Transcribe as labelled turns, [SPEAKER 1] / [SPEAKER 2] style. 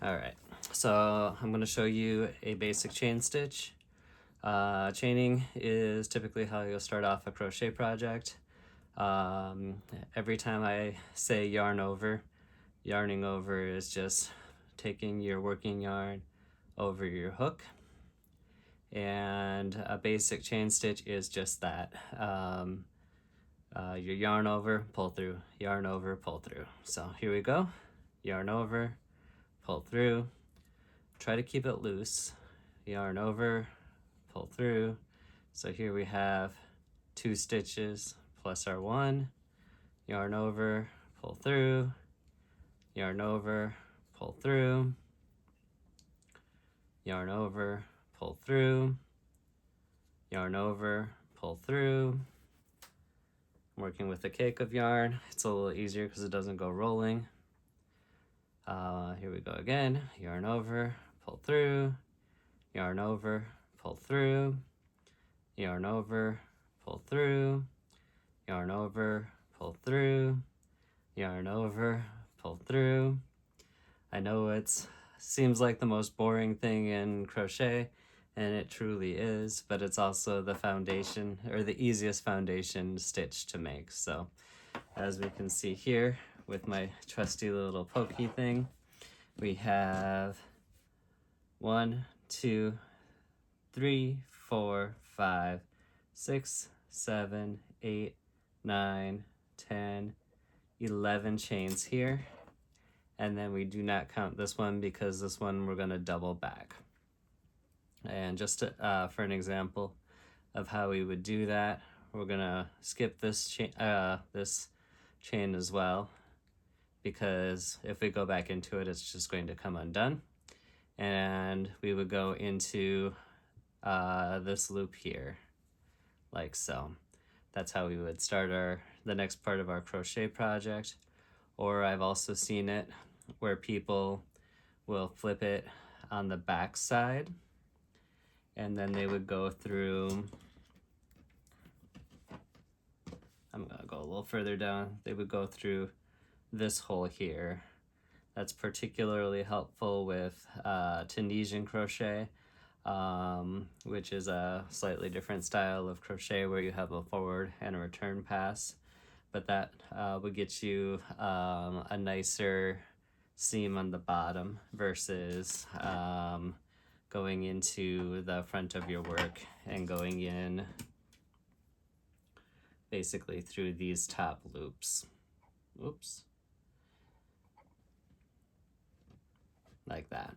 [SPEAKER 1] All right, so I'm going to show you a basic chain stitch. Chaining is typically how you'll start off a crochet project. Every time I say yarn over, yarning over is just taking your working yarn over your hook, and a basic chain stitch is just that. Your yarn over, pull through, yarn over, pull through. So here we go, yarn over, pull through, try to keep it loose, yarn over, pull through. So here we have 2 stitches plus our 1, yarn over, pull through, yarn over, pull through, yarn over, pull through, yarn over, pull through. I'm working with a cake of yarn. It's a little easier because it doesn't go rolling. Here we go again, yarn over, pull through, yarn over, pull through, yarn over, pull through, yarn over, pull through, yarn over, pull through. I know it seems like the most boring thing in crochet, and it truly is, but it's also the foundation, or the easiest foundation stitch to make. So as we can see here with my trusty little pokey thing, we have 1, 2, 3, 4, 5, 6, 7, 8, 9, 10, 11 chains here. And then we do not count this one because this one we're going to double back. And just to, for an example of how we would do that, we're going to skip this chain as well, because if we go back into it, it's just going to come undone. And we would go into this loop here, like so. That's how we would start the next part of our crochet project. Or I've also seen it where people will flip it on the back side, and then they would go through, I'm gonna go a little further down, they would go through this hole here. That's particularly helpful with Tunisian crochet, which is a slightly different style of crochet where you have a forward and a return pass. But that would get you a nicer seam on the bottom versus going into the front of your work and going in basically through these top loops. Oops. Like that.